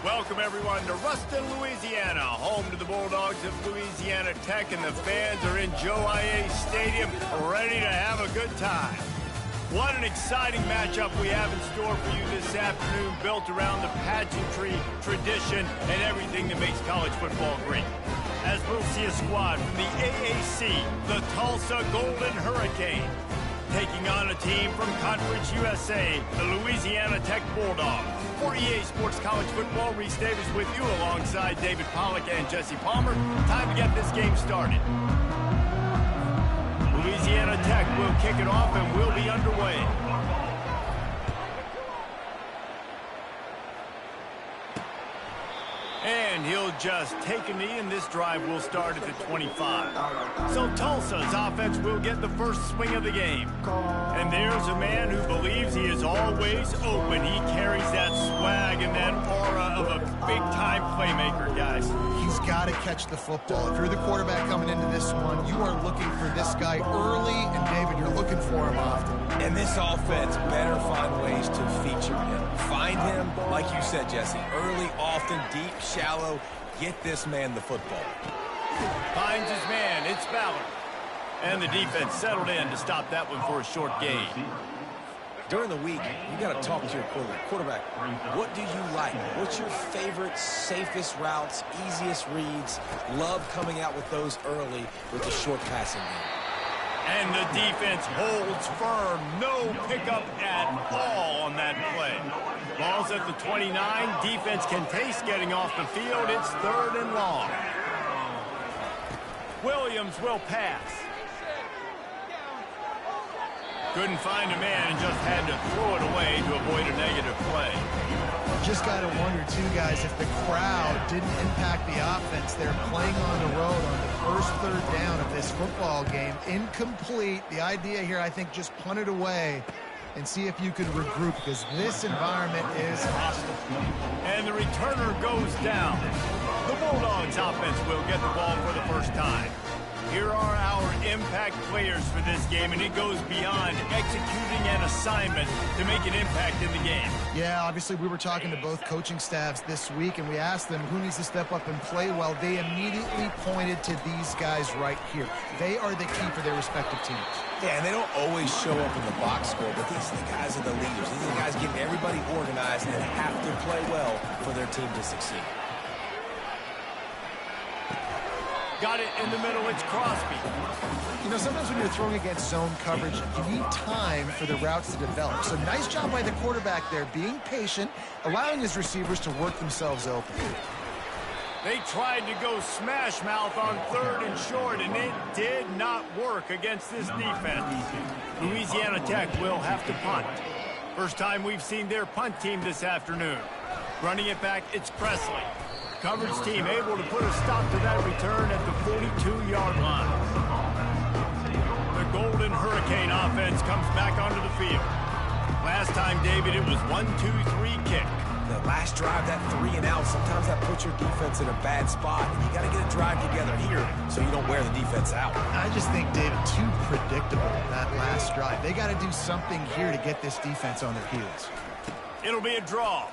Welcome, everyone, to Ruston, Louisiana, home to the Bulldogs of Louisiana Tech, and the fans are in Joe IA Stadium, ready to have a good time. What an exciting matchup we have in store for you this afternoon, built around the pageantry, tradition, and everything that makes college football great. As we'll see a squad from the AAC, the Tulsa Golden Hurricane, taking on a team from Conference USA, the Louisiana Tech Bulldogs. For EA Sports College Football, Reese Davis with you alongside David Pollack and Jesse Palmer. Time to get this game started. Louisiana Tech will kick it off and we'll be underway. And he'll just take a knee, and this drive will start at the 25. So Tulsa's offense will get the first swing of the game. And there's a man who believes he is always open. He carries that swag and that aura of a big-time playmaker, guys. He's got to catch the football. If you're the quarterback coming into this one, you are looking for this guy early, and David, you're looking for him often. And this offense better find ways to feature him. Find him, like you said, Jesse, early, often, deep, shallow. Get this man the football. Finds his man. It's Ballard. And the defense settled in to stop that one for a short gain. During the week, you got to talk to your quarterback. What do you like? What's your favorite, safest routes, easiest reads? Love coming out with those early with the short passing game. And the defense holds firm. No pickup at all on that play. Ball's at the 29. Defense can taste getting off the field. It's 3rd and long. Williams will pass. Couldn't find a man and just had to throw it away to avoid a negative play. Just got to wonder, too, guys, if the crowd didn't impact the offense. They're playing on the road on the first 3rd down of this football game. Incomplete. The idea here, I think, just punt it away and see if you could regroup, because this environment is hostile. And the returner goes down. The Bulldogs offense will get the ball for the first time. Here are our impact players for this game, and it goes beyond executing an assignment to make an impact in the game. Yeah, obviously we were talking to both coaching staffs this week, and we asked them who needs to step up and play well. They immediately pointed to these guys right here. They are the key for their respective teams. Yeah, and they don't always show up in the box score, but these are the guys are the leaders. These are the guys getting everybody organized and have to play well for their team to succeed. Got it in the middle. It's Crosby. You know, sometimes when you're throwing against zone coverage, you need time for the routes to develop. So nice job by the quarterback there, being patient, allowing his receivers to work themselves open. They tried to go smash mouth on 3rd and short, and it did not work against this defense. Louisiana Tech will have to punt. First time we've seen their punt team this afternoon. Running it back, it's Presley. Coverage team able to put a stop to that return at the 42-yard line. The Golden Hurricane offense comes back onto the field. Last time, David, it was 1-2-3 kick. The last drive, that 3 and out, sometimes that puts your defense in a bad spot. And you got to get a drive together here so you don't wear the defense out. I just think, David, too predictable, that last drive. They got to do something here to get this defense on their heels. It'll be a draw.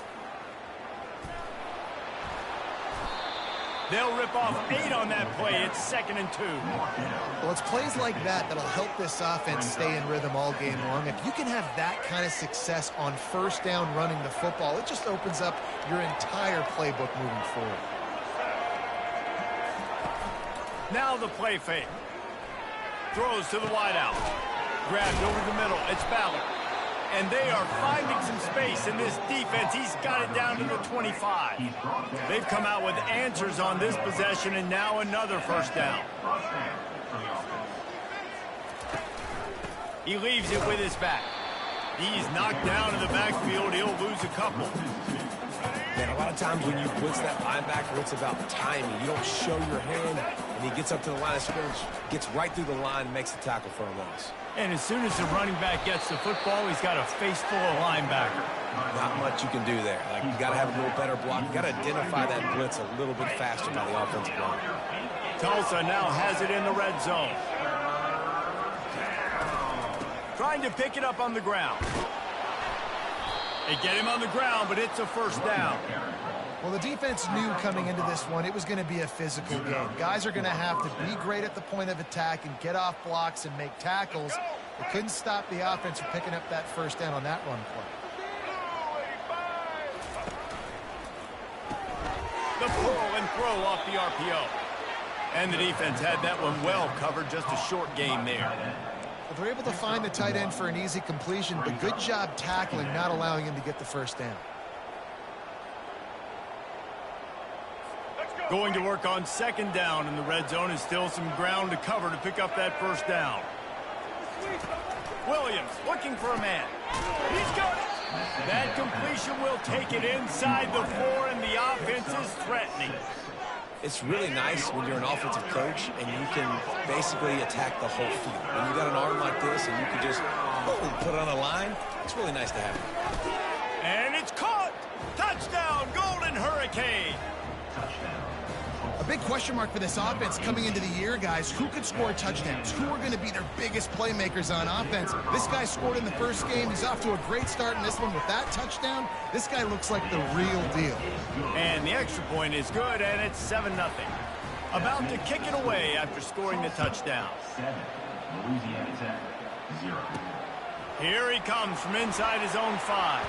They'll rip off 8 on that play. It's 2nd and 2. Well, it's plays like that that'll help this offense stay in rhythm all game long. If you can have that kind of success on 1st down running the football, it just opens up your entire playbook moving forward. Now the play fake. Throws to the wideout. Grabbed over the middle. It's Ballard. And they are finding some space in this defense. He's got it down to the 25. They've come out with answers on this possession, and now another 1st down. He leaves it with his back. He's knocked down in the backfield. He'll lose a couple. Man, a lot of times when you blitz that linebacker, it's about timing. You don't show your hand, and he gets up to the line of scrimmage, gets right through the line, and makes the tackle for a loss. And as soon as the running back gets the football, he's got a face full of linebacker. Not much you can do there. Like, you got to have a little better block. You got to identify that blitz a little bit faster by the offensive line. Tulsa now has it in the red zone. Trying to pick it up on the ground. They get him on the ground, but it's a 1st down. Well, the defense knew coming into this one it was going to be a physical game. Guys are going to have to be great at the point of attack and get off blocks and make tackles. They couldn't stop the offense from picking up that first down on that run play. The pull and throw off the RPO. And the defense had that one well covered, just a short game there. Well, they're able to find the tight end for an easy completion, but good job tackling, not allowing him to get the first down. Going to work on second down in the red zone, and still some ground to cover to pick up that first down. Williams looking for a man. He's got it. That completion will take it inside the 4, and the offense is threatening. It's really nice when you're an offensive coach and you can basically attack the whole field. When you got an arm like this and you can just boom, put it on a line, it's really nice to have it. And it's caught. Touchdown, Golden Hurricane. A big question mark for this offense coming into the year, guys. Who could score touchdowns? Who are going to be their biggest playmakers on offense? This guy scored in the first game. He's off to a great start in this one with that touchdown. This guy looks like the real deal. And the extra point is good, and it's 7-0. About to kick it away after scoring the touchdown. 7, Louisiana Tech, 0. Here he comes from inside his own 5.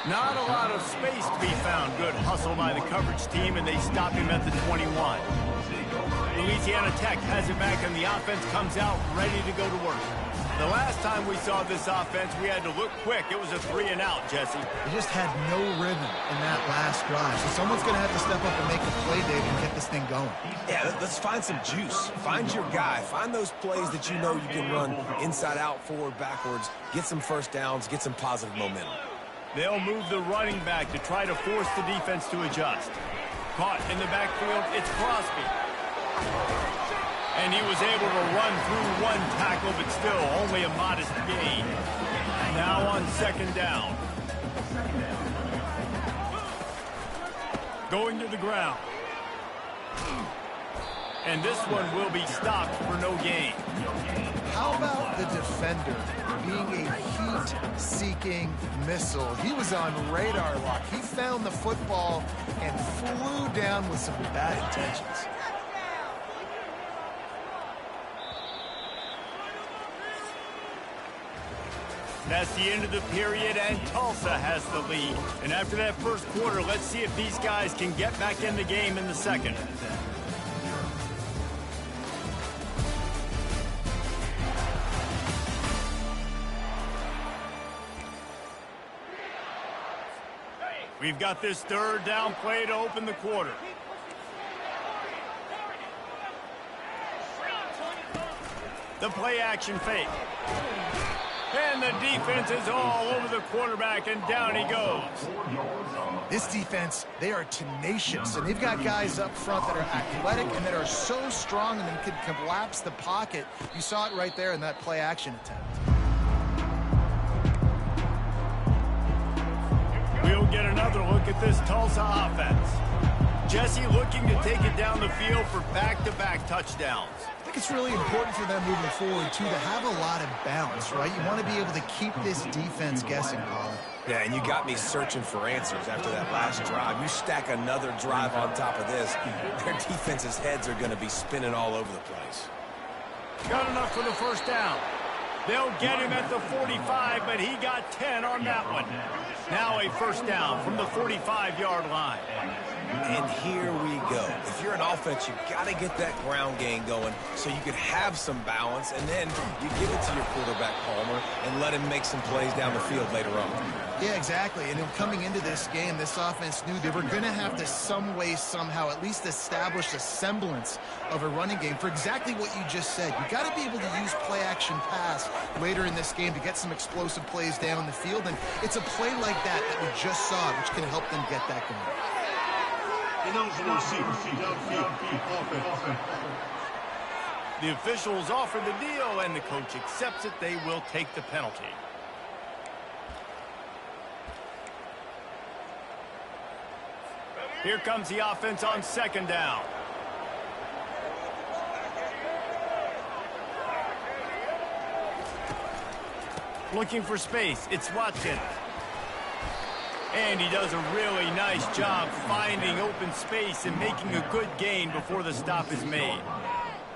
Not a lot of space to be found. Good hustle by the coverage team, and they stop him at the 21. Louisiana Tech has it back, and the offense comes out ready to go to work. The last time we saw this offense, we had to look quick. It was a 3-and-out, Jesse. They just had no rhythm in that last drive. So someone's going to have to step up and make a play, Dave, and get this thing going. Yeah, let's find some juice. Find your guy. Find those plays that you know you can run inside out, forward, backwards, get some first downs, get some positive momentum. They'll move the running back to try to force the defense to adjust. Caught in the backfield, it's Crosby. And he was able to run through one tackle, but still only a modest gain. Now on second down. Going to the ground. And this one will be stopped for no gain. How about the defender being a heat-seeking missile? He was on radar lock. He found the football and flew down with some bad intentions. That's the end of the period, and Tulsa has the lead. And after that first quarter, let's see if these guys can get back in the game in the second. We've got this third down play to open the quarter. The play action fake. And the defense is all over the quarterback, and down he goes. This defense, they are tenacious, and they've got guys up front that are athletic and that are so strong and then can collapse the pocket. You saw it right there in that play action attempt. We'll get another look at this Tulsa offense. Jesse looking to take it down the field for back-to-back touchdowns. I think it's really important for them moving forward, too, to have a lot of balance, right? You want to be able to keep this defense guessing, Colin. Yeah, and you got me searching for answers after that last drive. You stack another drive on top of this, their defense's heads are going to be spinning all over the place. Got enough for the first down. They'll get him at the 45, but he got 10 on that one. Now a first down from the 45-yard line. And here we go. If you're an offense, you've got to get that ground game going so you can have some balance, and then you give it to your quarterback, Palmer, and let him make some plays down the field later on. Yeah, exactly. And then coming into this game, this offense knew they were going to have to some way, somehow, at least establish a semblance of a running game for exactly what you just said. You got to be able to use play-action pass later in this game to get some explosive plays down the field, and it's a play like that we just saw, which can help them get that going. The officials offer the deal, and the coach accepts it. They will take the penalty. Here comes the offense on second down. Looking for space. It's Watkins. And he does a really nice job finding open space and making a good gain before the stop is made.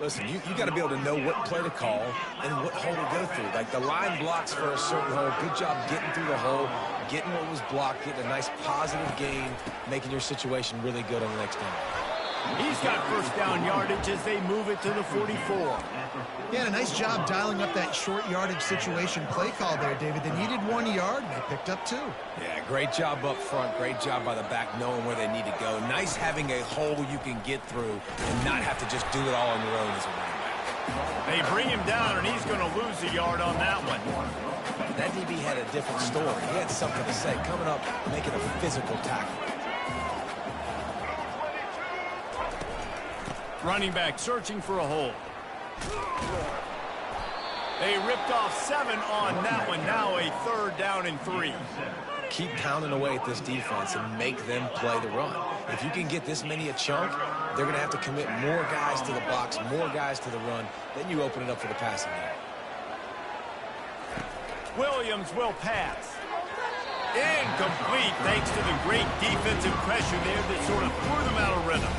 Listen, you got to be able to know what play to call and what hole to go through. Like the line blocks for a certain hole. Good job getting through the hole, getting what was blocked, getting a nice positive gain, making your situation really good on the next down. He's got first down yardage as they move it to the 44. Yeah, a nice job dialing up that short yardage situation play call there, David. They needed 1 yard, and they picked up 2. Yeah, great job up front. Great job by the back knowing where they need to go. Nice having a hole you can get through and not have to just do it all on your own as a running back. They bring him down, and he's going to lose a yard on that one. That DB had a different story. He had something to say, coming up, making a physical tackle. Running back searching for a hole. They ripped off 7 on that one. Now a 3rd down and 3. Keep pounding away at this defense and make them play the run. If you can get this many a chunk, they're going to have to commit more guys to the box, more guys to the run. Then you open it up for the passing game. Williams will pass. Incomplete thanks to the great defensive pressure there that sort of threw them out of rhythm.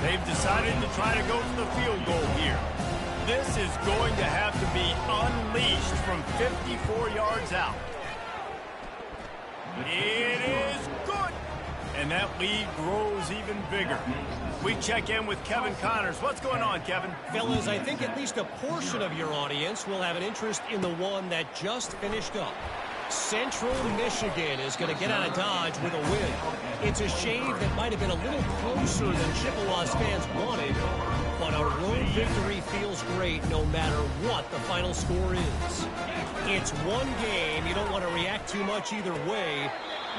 They've decided to try to go for the field goal here. This is going to have to be unleashed from 54 yards out. It is good. And that lead grows even bigger. We check in with Kevin Connors. What's going on, Kevin? Fellas, I think at least a portion of your audience will have an interest in the one that just finished up. Central Michigan is going to get out of Dodge with a win. It's a shave that might have been a little closer than Chippewa's fans wanted, but a road victory feels great no matter what the final score is. It's one game. You don't want to react too much either way,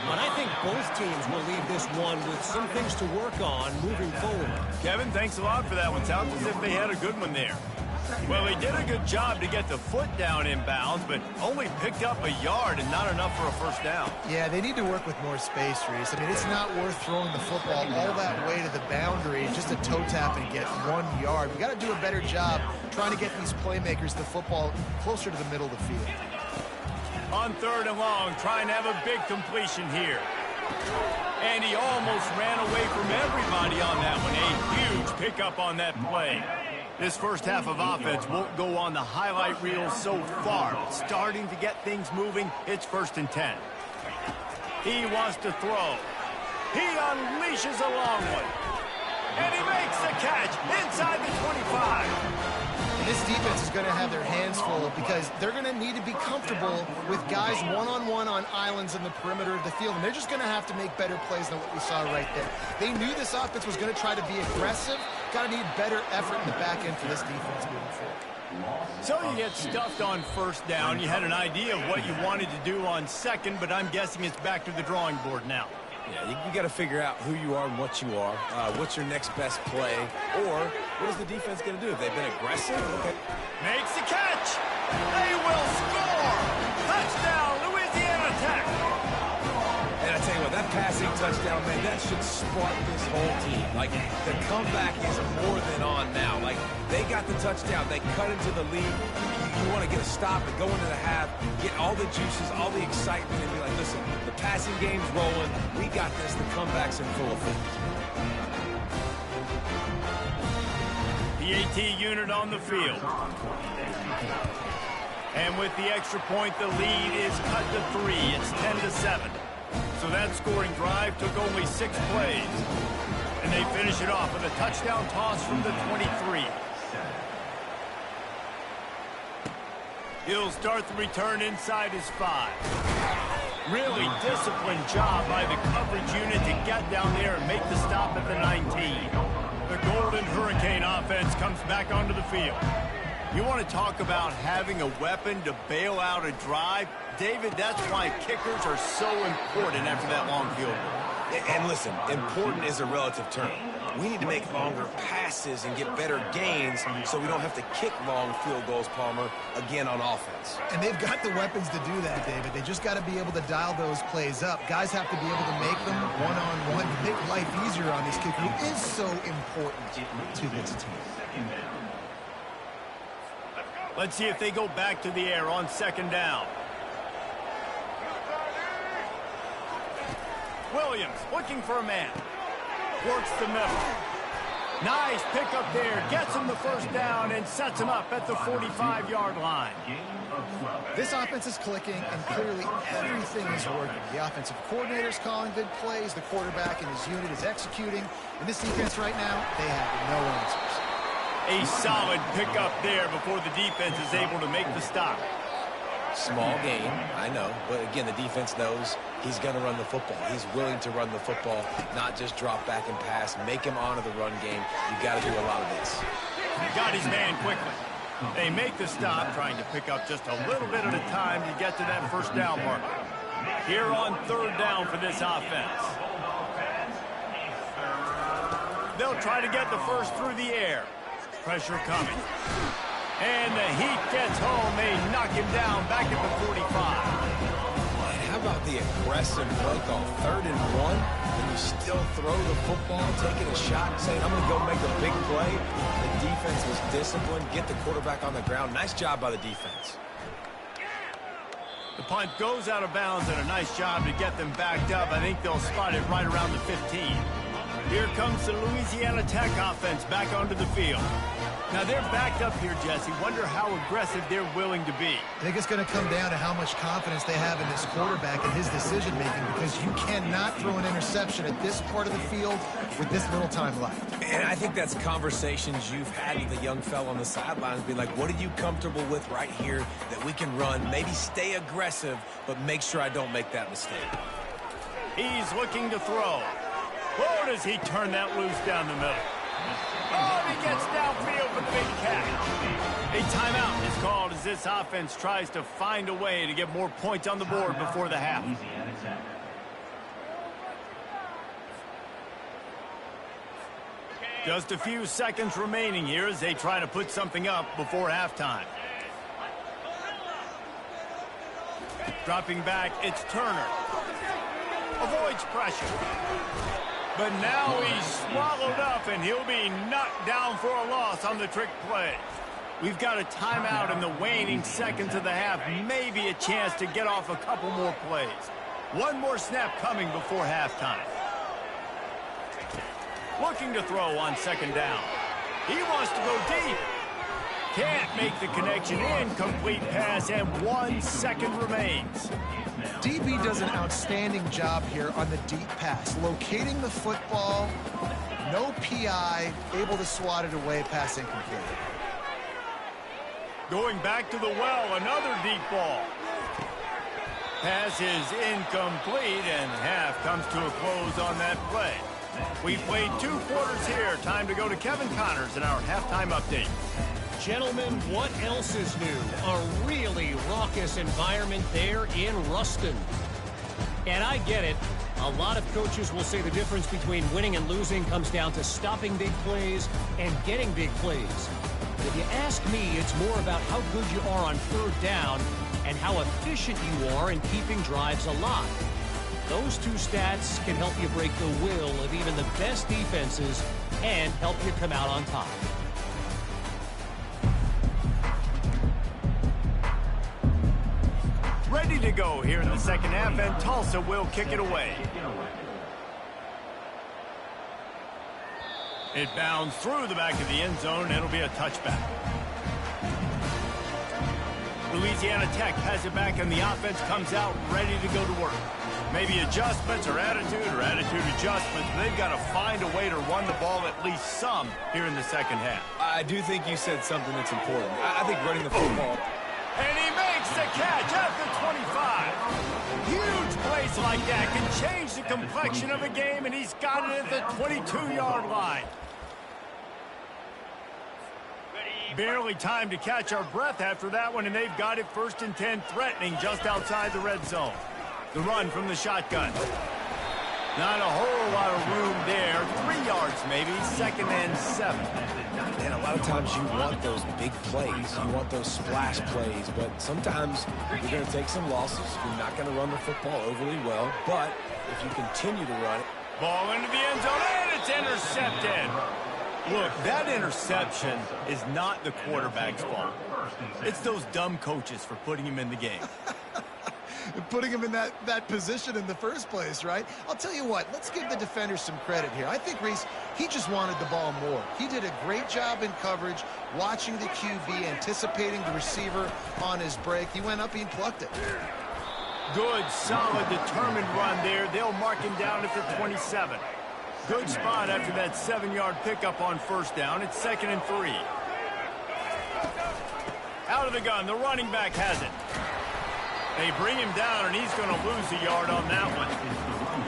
but I think both teams will leave this one with some things to work on moving forward. Kevin, thanks a lot for that one. Sounds as if they had a good one there. Well, he did a good job to get the foot down in bounds, but only picked up a yard and not enough for a first down. Yeah, they need to work with more space, Reese. I mean, it's not worth throwing the football all that way to the boundary just to toe tap and get 1 yard. We got to do a better job trying to get these playmakers the football closer to the middle of the field. On 3rd and long, trying to have a big completion here. And he almost ran away from everybody on that one. A huge pickup on that play. This first half of offense won't go on the highlight reel so far. But starting to get things moving, it's 1st and 10. He wants to throw. He unleashes a long one. And he makes the catch inside the 25. This defense is going to have their hands full because they're going to need to be comfortable with guys one-on-one on islands in the perimeter of the field, and they're just going to have to make better plays than what we saw right there. They knew this offense was going to try to be aggressive. Got to need better effort in the back end for this defense moving forward. So you get stuffed on 1st down. You had an idea of what you wanted to do on 2nd, but I'm guessing it's back to the drawing board now. Yeah, you got to figure out who you are and what you are. What's your next best play? Or what is the defense going to do? If they've been aggressive? Okay. Makes the catch. They will score. Touchdown, Louisiana Tech. And I tell you what, that passing touchdown, man, that should spark this whole team. Like, the comeback is more than on now. Like, they got the touchdown. They cut into the lead. You want to get a stop and go into the half, get all the juices, all the excitement, and be like, listen, the passing game's rolling. We got this. The comeback's in full effect. The AT unit on the field. And with the extra point, the lead is cut to 3. It's 10-7. So that scoring drive took only 6 plays. And they finish it off with a touchdown toss from the 23. He'll start the return inside his 5. Really disciplined job by the coverage unit to get down there and make the stop at the 19. The Golden Hurricane offense comes back onto the field. You want to talk about having a weapon to bail out a drive? David, that's why kickers are so important after that long field goal. And listen, important is a relative term. We need to make longer passes and get better gains so we don't have to kick long field goals, Palmer, again on offense. And they've got the weapons to do that, David. They just got to be able to dial those plays up. Guys have to be able to make them one-on-one to make life easier on this kicker, who is so important to this team. Let's see if they go back to the air on 2nd down. Williams looking for a man. Works the middle. Nice pickup there. Gets him the first down and sets him up at the 45-yard line. This offense is clicking, and clearly everything is working. The offensive coordinator's calling good plays. The quarterback and his unit is executing. And this defense right now, they have no answers. A solid pickup there before the defense is able to make the stop. Small gain, I know, but again, the defense knows he's going to run the football. He's willing to run the football, not just drop back and pass, make him honor the run game. You've got to do a lot of this. Got his man quickly. They make the stop, trying to pick up just a little bit at a time to get to that first down mark. Here on third down for this offense. They'll try to get the first through the air. Pressure coming. And the heat gets home. They knock him down back at the 45. How about the aggressive play call? 3rd and 1, and you still throw the football, taking a shot and saying, I'm going to go make a big play. The defense was disciplined, get the quarterback on the ground. Nice job by the defense. The punt goes out of bounds, and a nice job to get them backed up. I think they'll spot it right around the 15. Here comes the Louisiana Tech offense back onto the field. Now they're backed up here, Jesse. Wonder how aggressive they're willing to be. I think it's going to come down to how much confidence they have in this quarterback and his decision-making, because you cannot throw an interception at this part of the field with this little time left. And I think that's conversations you've had with the young fella on the sidelines, be like, what are you comfortable with right here that we can run? Maybe stay aggressive, but make sure I don't make that mistake. He's looking to throw. Oh, does he turn that loose down the middle? Oh, he gets downfield for the big catch. A timeout is called as this offense tries to find a way to get more points on the board before the half. Just a few seconds remaining here as they try to put something up before halftime. Dropping back, it's Turner. Avoids pressure. But now he's swallowed up, and he'll be knocked down for a loss on the trick play. We've got a timeout in the waning seconds of the half. Maybe a chance to get off a couple more plays. One more snap coming before halftime. Looking to throw on second down. He wants to go deep. Can't make the connection. Incomplete pass, and 1 second remains. DB does an outstanding job here on the deep pass, locating the football, no PI, able to swat it away, pass incomplete. Going back to the well, another deep ball. Pass is incomplete, and half comes to a close on that play. We've played 2 quarters here. Time to go to Kevin Connors in our halftime update. Gentlemen, what else is new? A really raucous environment there in Ruston. And I get it. A lot of coaches will say the difference between winning and losing comes down to stopping big plays and getting big plays. But if you ask me, it's more about how good you are on third down and how efficient you are in keeping drives alive. Those 2 stats can help you break the will of even the best defenses and help you come out on top. Ready to go here in the second half, and Tulsa will kick it away. It bounds through the back of the end zone, and it'll be a touchback. Louisiana Tech has it back, and the offense comes out ready to go to work. Maybe adjustments or attitude adjustments. They've got to find a way to run the ball at least some here in the second half. I do think you said something that's important. I think running the football. And he makes the catch at the 25. Huge plays like that can change the complexion of a game, and he's got it at the 22-yard line. Barely time to catch our breath after that one, and they've got it 1st and 10, threatening just outside the red zone. The run from the shotgun. Not a whole lot of room there. 3 yards maybe, 2nd and 7. And a lot of times you want those big plays. You want those splash plays. But sometimes you're going to take some losses. You're not going to run the football overly well. But if you continue to run it. Ball into the end zone, and it's intercepted. Look, that interception is not the quarterback's fault. It's those dumb coaches for putting him in the game. putting him in that position in the first place, right? I'll tell you what, let's give the defenders some credit here. I think Reese, he just wanted the ball more. He did a great job in coverage, watching the QB, anticipating the receiver on his break. He went up, he plucked it. Good, solid, determined run there. They'll mark him down at the 27. Good spot after that 7-yard pickup on first down. It's 2nd and 3. Out of the gun, the running back has it. They bring him down, and he's going to lose a yard on that one.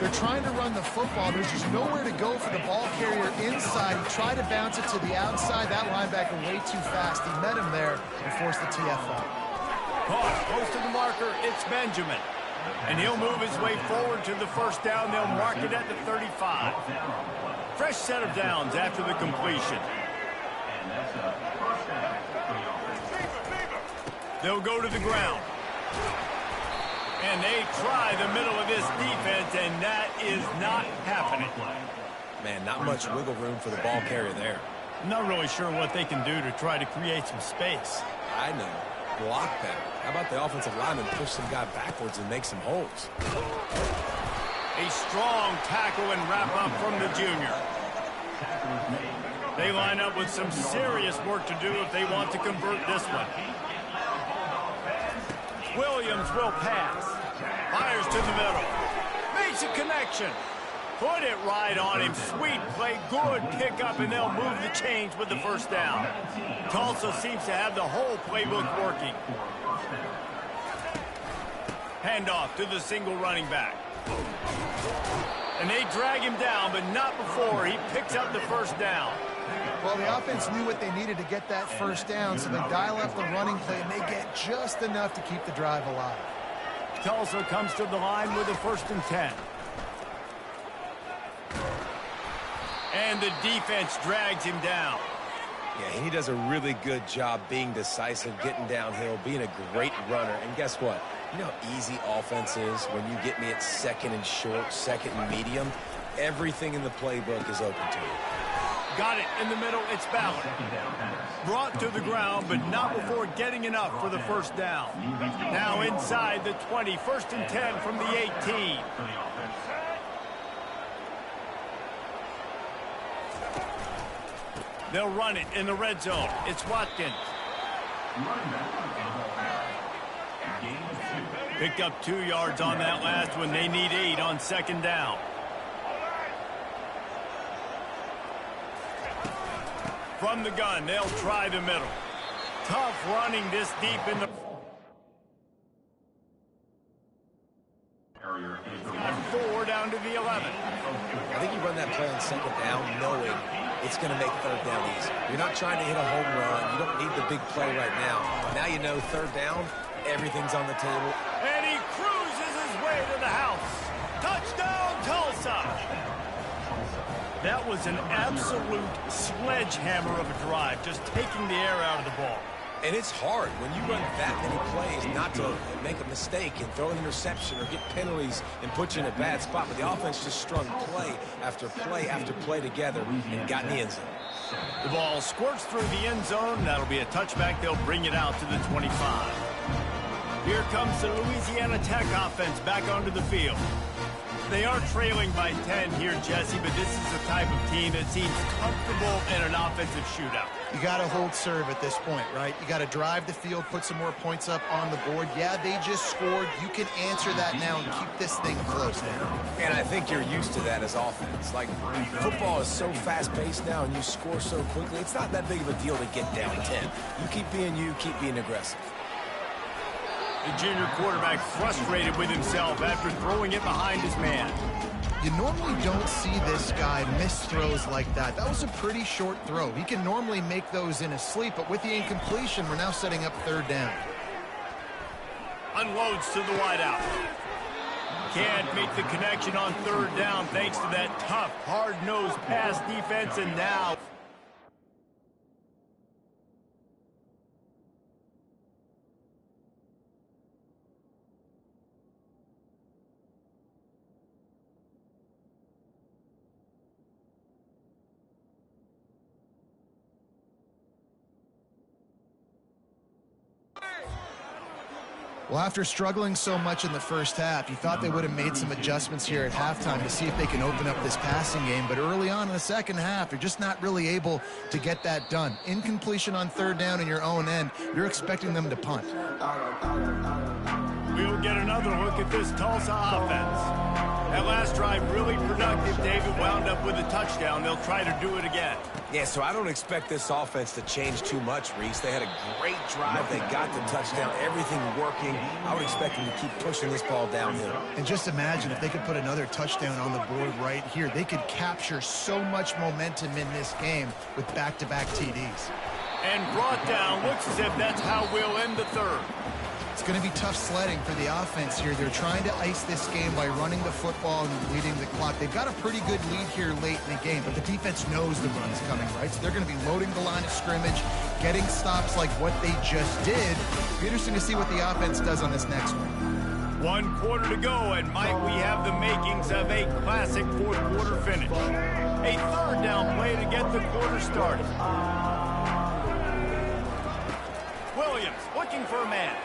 They're trying to run the football. There's just nowhere to go for the ball carrier inside. He tried to bounce it to the outside. That linebacker way too fast. He met him there and forced the TFL. Caught close to the marker. It's Benjamin. And he'll move his way forward to the first down. They'll mark it at the 35. Fresh set of downs after the completion. They'll go to the ground. And they try the middle of this defense, and that is not happening. Man, not much wiggle room for the ball carrier there. I'm not really sure what they can do to try to create some space. I know. Block better. How about the offensive lineman push some guy backwards and make some holes? A strong tackle and wrap up from the junior. They line up with some serious work to do if they want to convert this one. Williams will pass. Fires to the middle. Makes a connection. Put it right on him. Sweet play. Good pickup, and they'll move the chains with the first down. Tulsa seems to have the whole playbook working. Handoff to the single running back. And they drag him down, but not before he picks up the first down. Well, the offense knew what they needed to get that first down, so they dial up the running play, and they get just enough to keep the drive alive. Tulsa comes to the line with a 1st and 10. And the defense drags him down. Yeah, he does a really good job being decisive, getting downhill, being a great runner. And guess what? You know how easy offense is when you get me at 2nd and short, 2nd and medium? Everything in the playbook is open to you. Got it in the middle. It's Ballard. Brought to the ground, but not before getting enough for the first down. Now inside the 20. 1st and 10 from the 18. They'll run it in the red zone. It's Watkins. Picked up 2 yards on that last one. They need 8 on 2nd down. From the gun, they'll try the middle. Tough running this deep in the... 4 down to the 11. I think you run that play on 2nd down knowing it's going to make 3rd down easy. You're not trying to hit a home run. You don't need the big play right now. Now you know 3rd down, everything's on the table. And he cruises his way to the house. Touchdown, Tulsa! That was an absolute sledgehammer of a drive, just taking the air out of the ball. And it's hard when you run that many plays not to make a mistake and throw an interception or get penalties and put you in a bad spot. But the offense just strung play after play together and got in the end zone. The ball squirts through the end zone. That'll be a touchback. They'll bring it out to the 25. Here comes the Louisiana Tech offense back onto the field. They are trailing by 10 here, Jesse, but this is the type of team that seems comfortable in an offensive shootout. You got to hold serve at this point, right? You got to drive the field, put some more points up on the board. Yeah, they just scored. You can answer that now and keep this thing close now. And I think you're used to that as offense. Like, football is so fast-paced now and you score so quickly, it's not that big of a deal to get down 10. You keep being aggressive. The junior quarterback frustrated with himself after throwing it behind his man. You normally don't see this guy miss throws like that. That was a pretty short throw. He can normally make those in his sleep, but with the incompletion, we're now setting up 3rd down. Unloads to the wideout. Can't make the connection on 3rd down thanks to that tough, hard-nosed pass defense, and now... Well, after struggling so much in the first half, you thought they would have made some adjustments here at halftime to see if they can open up this passing game. But early on in the second half, they're just not really able to get that done. Incompletion on third down in your own end, you're expecting them to punt. We'll get another look at this Tulsa offense. That last drive really productive. David wound up with a touchdown. They'll try to do it again. Yeah, so I don't expect this offense to change too much, Reese. They had a great drive. They got the touchdown. Everything working. I would expect them to keep pushing this ball downhill. And just imagine if they could put another touchdown on the board right here. They could capture so much momentum in this game with back-to-back TDs. And brought down. Looks as if that's how we'll end the third. It's going to be tough sledding for the offense here. They're trying to ice this game by running the football and leading the clock. They've got a pretty good lead here late in the game, but the defense knows the run's coming, right? So they're going to be loading the line of scrimmage, getting stops like what they just did. It'll be interesting to see what the offense does on this next one. 1 quarter to go, and Mike, we have the makings of a classic fourth quarter finish. A third down play to get the quarter started. Williams looking for a man.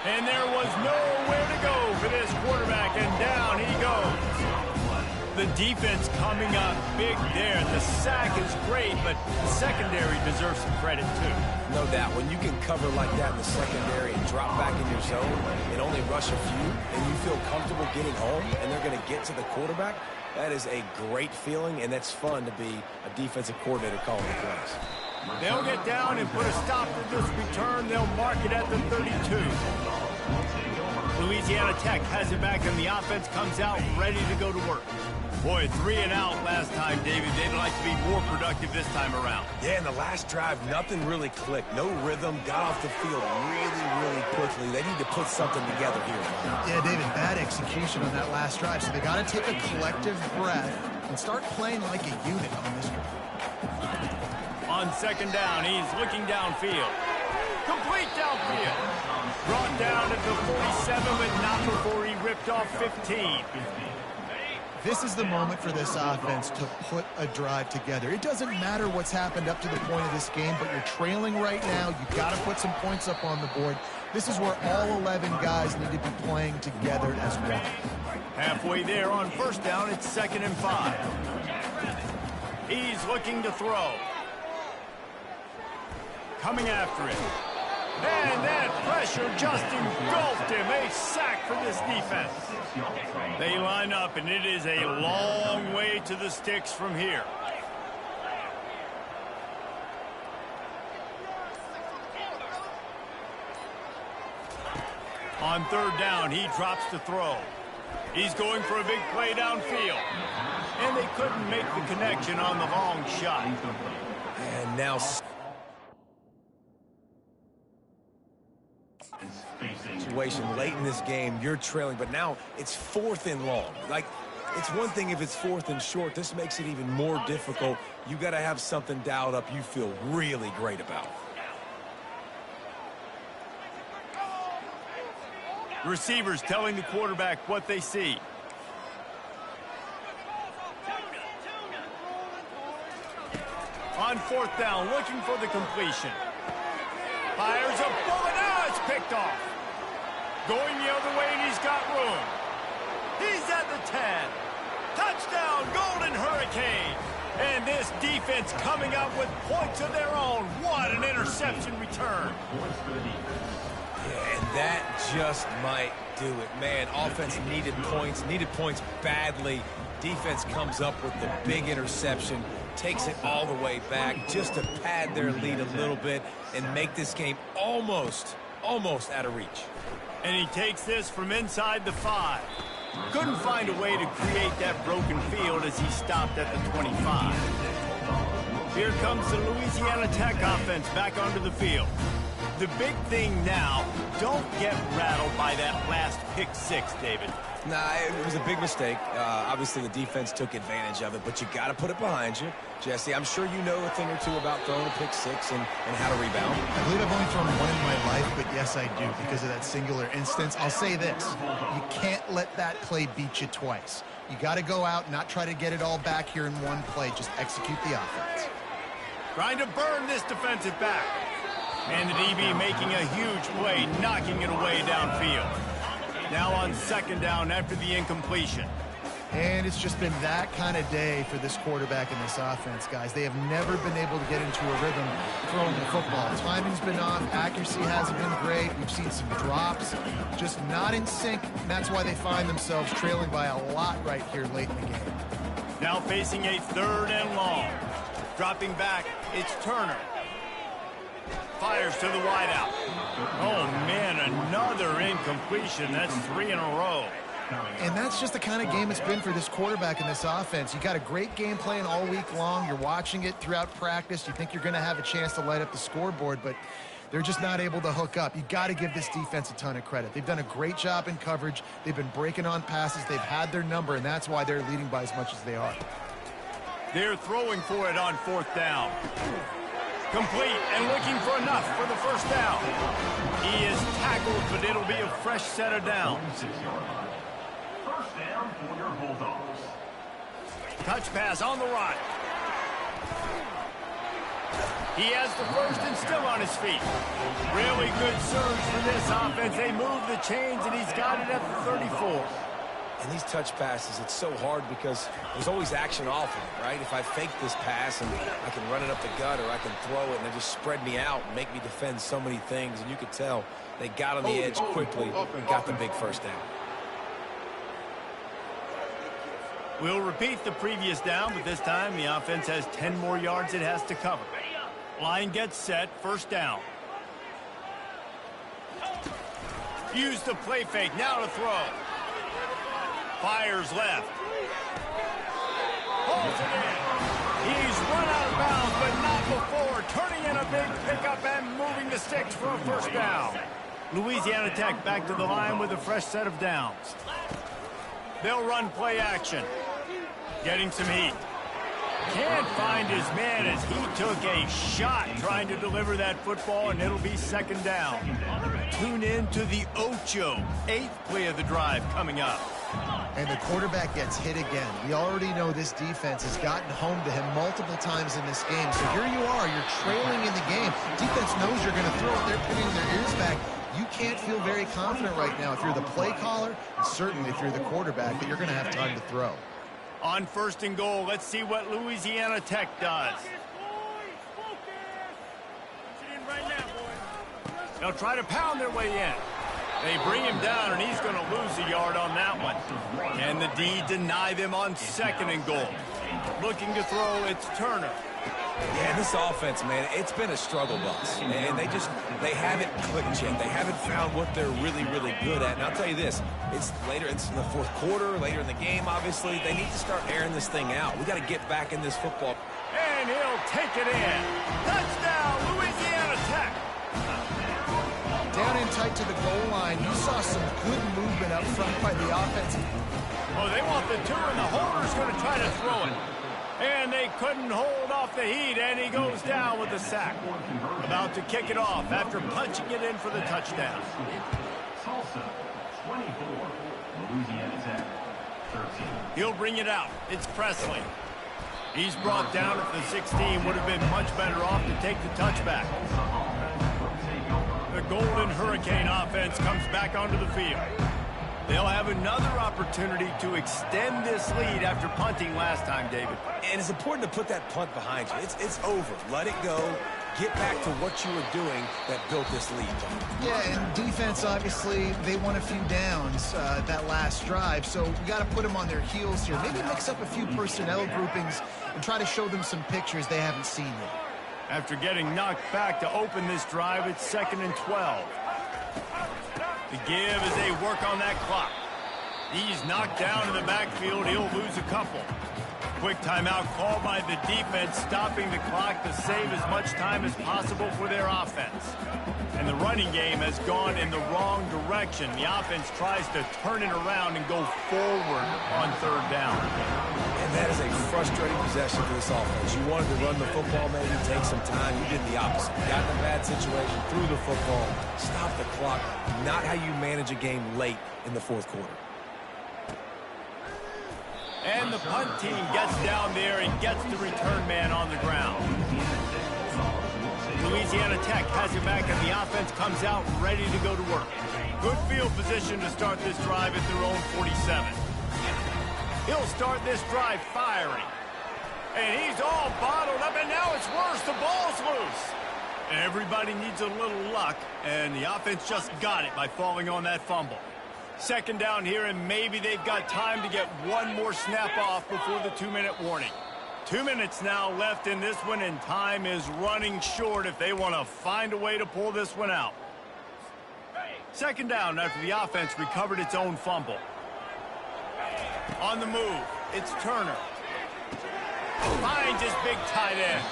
And there was nowhere to go for this quarterback, and down he goes. The defense coming up big there. The sack is great, but the secondary deserves some credit too. No doubt. When you can cover like that in the secondary and drop back in your zone and only rush a few, and you feel comfortable getting home, and they're going to get to the quarterback, that is a great feeling, and that's fun to be a defensive coordinator calling the plays. They'll get down and put a stop to this return. They'll mark it at the 32. Louisiana Tech has it back, and the offense comes out ready to go to work. Boy, 3 and out last time, David. They'd like to be more productive this time around. Yeah, in the last drive, nothing really clicked. No rhythm, got off the field really quickly. They need to put something together here. Yeah, David, bad execution on that last drive. So they got to take a collective breath and start playing like a unit on this drive. On second down, he's looking downfield. Complete downfield. Brought down at the 47, but not before he ripped off 15. This is the moment for this offense to put a drive together. It doesn't matter what's happened up to the point of this game, but you're trailing right now. You've got to put some points up on the board. This is where all 11 guys need to be playing together as one. Halfway there on first down, it's 2nd and 5. He's looking to throw. Coming after it. And that pressure just engulfed him. A sack for this defense. They line up, and it is a long way to the sticks from here. On third down, he drops to throw. He's going for a big play downfield. And they couldn't make the connection on the long shot. And now situation late in this game, you're trailing, but now it's 4th and long. Like, it's one thing if it's 4th and short. This makes it even more difficult. You got to have something dialed up you feel really great about. The receivers telling the quarterback what they see. On 4th down, looking for the completion. Fires a bullet. Now it's picked off. Going the other way, and he's got room. He's at the 10. Touchdown, Golden Hurricane. And this defense coming up with points of their own. What an interception return. Yeah, and that just might do it. Man, offense needed points badly. Defense comes up with the big interception, takes it all the way back just to pad their lead a little bit and make this game almost out of reach. And he takes this from inside the 5. Couldn't find a way to create that broken field as he stopped at the 25. Here comes the Louisiana Tech offense back onto the field. The big thing now, don't get rattled by that last pick 6, David. Nah, it was a big mistake. Obviously, the defense took advantage of it, but you got to put it behind you. Jesse, I'm sure you know a thing or two about throwing a pick 6 and how to rebound. I believe I've only thrown one in my life, but yes, I do, because of that singular instance. I'll say this. You can't let that play beat you twice. You got to go out and not try to get it all back here in one play. Just execute the offense. Trying to burn this defensive back. And the DB making a huge play, knocking it away downfield. Now on second down after the incompletion. And it's just been that kind of day for this quarterback and this offense, guys. They have never been able to get into a rhythm throwing the football. Timing's been off. Accuracy hasn't been great. We've seen some drops. Just not in sync. And that's why they find themselves trailing by a lot right here late in the game. Now facing a third and long. Dropping back, it's Turner. Fires to the wideout. Oh, man, another incompletion. That's 3 in a row. And that's just the kind of game it's been for this quarterback and this offense. You got a great game plan all week long. You're watching it throughout practice. You think you're going to have a chance to light up the scoreboard, but they're just not able to hook up. You got to give this defense a ton of credit. They've done a great job in coverage. They've been breaking on passes. They've had their number, and that's why they're leading by as much as they are. They're throwing for it on fourth down. Complete and looking for enough for the first down. He is tackled, but it'll be a fresh set of downs. First down for your Bulldogs. Touch pass on the right. He has the first and still on his feet. Really good surge for this offense. They move the chains, and he's got it at the 34. And these touch passes, it's so hard because there's always action off of it, right? If I fake this pass and I can run it up the gut or I can throw it and they just spread me out and make me defend so many things. And you could tell they got on the edge quickly and got the big first down. We'll repeat the previous down, but this time the offense has 10 more yards it has to cover. Line gets set, first down. Use the play fake, now to throw. Fires left. Holds it in. He's run out of bounds, but not before. Turning in a big pickup and moving the sticks for a first down. Louisiana Tech back to the line with a fresh set of downs. They'll run play action. Getting some heat. Can't find his man as he took a shot trying to deliver that football, and it'll be second down. Tune in to the Ocho, 8th play of the drive coming up. And the quarterback gets hit again. We already know this defense has gotten home to him multiple times in this game. So here you are, you're trailing in the game. Defense knows you're going to throw it. They're pinning their ears back. You can't feel very confident right now if you're the play caller, and certainly if you're the quarterback, that you're going to have time to throw. On first and goal, let's see what Louisiana Tech does. They'll try to pound their way in. They bring him down, and he's going to lose a yard on that one. And the D deny them on second and goal. Looking to throw, it's Turner. Yeah, this offense, man, it's been a struggle bus. And they haven't clicked yet. They haven't found what they're really, really good at. And I'll tell you this, it's in the fourth quarter, later in the game, obviously. They need to start airing this thing out. We got to get back in this football. And he'll take it in. Touchdown, Louisiana Tech. Down in tight to the goal line, you saw some good movement up front by the offense. Oh, they want the two, and the holder's going to try to throw it. And they couldn't hold off the heat, and he goes down with the sack. About to kick it off after punching it in for the touchdown. Tulsa, 24. Louisiana Tech, 13. He'll bring it out. It's Presley. He's brought down at the 16. Would have been much better off to take the touchback. The Golden Hurricane offense comes back onto the field. They'll have another opportunity to extend this lead after punting last time, David. And it's important to put that punt behind you. It's over. Let it go. Get back to what you were doing that built this lead. Yeah, and defense, obviously, they won a few downs that last drive, so we got to put them on their heels here. Maybe mix up a few personnel groupings and try to show them some pictures they haven't seen yet. After getting knocked back to open this drive, it's 2nd and 12. The give as they work on that clock. He's knocked down in the backfield. He'll lose a couple. Quick timeout called by the defense, stopping the clock to save as much time as possible for their offense. And the running game has gone in the wrong direction. The offense tries to turn it around and go forward on third down. And that is a frustrating possession for this offense. You wanted to run the football, maybe take some time. You did the opposite. You got in a bad situation, threw the football, stopped the clock. Not how you manage a game late in the fourth quarter. And the punt team gets down there and gets the return man on the ground. Louisiana Tech has it back, and the offense comes out ready to go to work. Good field position to start this drive at their own 47. He'll start this drive firing. And he's all bottled up, and now it's worse. The ball's loose. Everybody needs a little luck, and the offense just got it by falling on that fumble. Second down here, and maybe they've got time to get one more snap off before the 2-minute warning. 2 minutes now left in this one, and time is running short if they want to find a way to pull this one out. Second down after the offense recovered its own fumble. On the move, it's Turner. Finds his big tight end.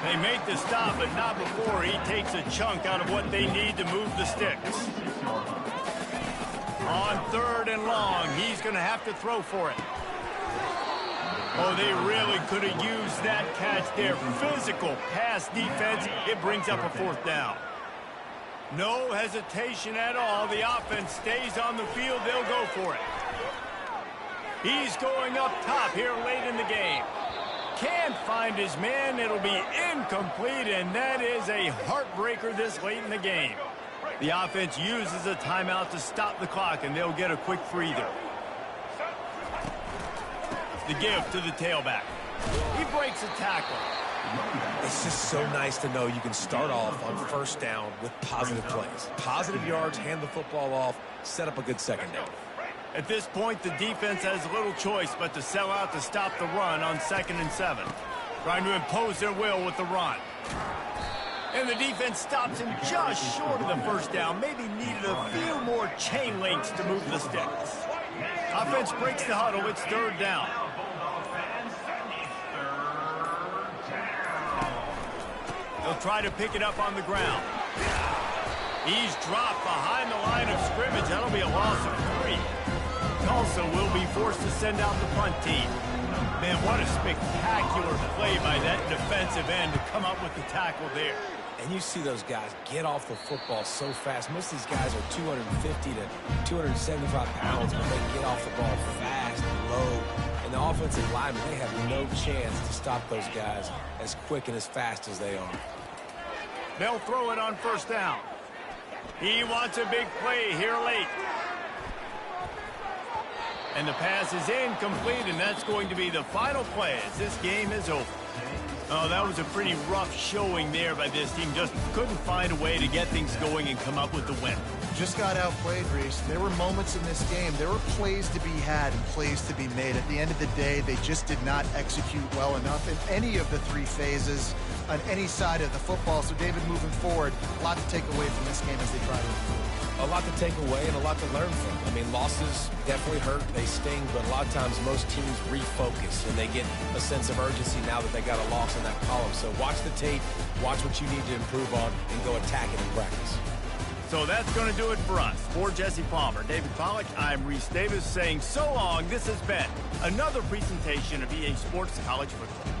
They make the stop, but not before he takes a chunk out of what they need to move the sticks. On 3rd and long, he's going to have to throw for it. Oh, they really could have used that catch there. Physical pass defense. It brings up a 4th down. No hesitation at all. The offense stays on the field. They'll go for it. He's going up top here late in the game. Can't find his man. It'll be incomplete, and that is a heartbreaker this late in the game. The offense uses a timeout to stop the clock, and they'll get a quick breather. The give to the tailback. He breaks a tackle. It's just so nice to know you can start off on 1st down with positive plays. Positive yards, hand the football off, set up a good second down. At this point, the defense has little choice but to sell out to stop the run on 2nd and 7. Trying to impose their will with the run. And the defense stops him just short of the 1st down. Maybe needed a few more chain links to move the sticks. Offense breaks the huddle. It's 3rd down. They'll try to pick it up on the ground. He's dropped behind the line of scrimmage. That'll be a loss of 3. Tulsa will be forced to send out the punt team. Man, what a spectacular play by that defensive end to come up with the tackle there. And you see those guys get off the football so fast. Most of these guys are 250 to 275 pounds, but they get off the ball fast and low. And the offensive linemen, they have no chance to stop those guys as quick and as fast as they are. They'll throw it on 1st down. He wants a big play here late. And the pass is incomplete, and that's going to be the final play as this game is over. Oh, that was a pretty rough showing there by this team. Just couldn't find a way to get things going and come up with the win. Just got outplayed, Reese. There were moments in this game. There were plays to be had and plays to be made. At the end of the day, they just did not execute well enough in any of the 3 phases on any side of the football. So, David, moving forward, a lot to take away from this game as they try to improve. A lot to take away and a lot to learn from. I mean, losses definitely hurt. They sting, but a lot of times most teams refocus and they get a sense of urgency now that they got a loss in that column. So watch the tape, watch what you need to improve on, and go attack it in practice. So that's going to do it for us. For Jesse Palmer, David Pollack, I'm Reese Davis saying so long. This has been another presentation of EA Sports College Football.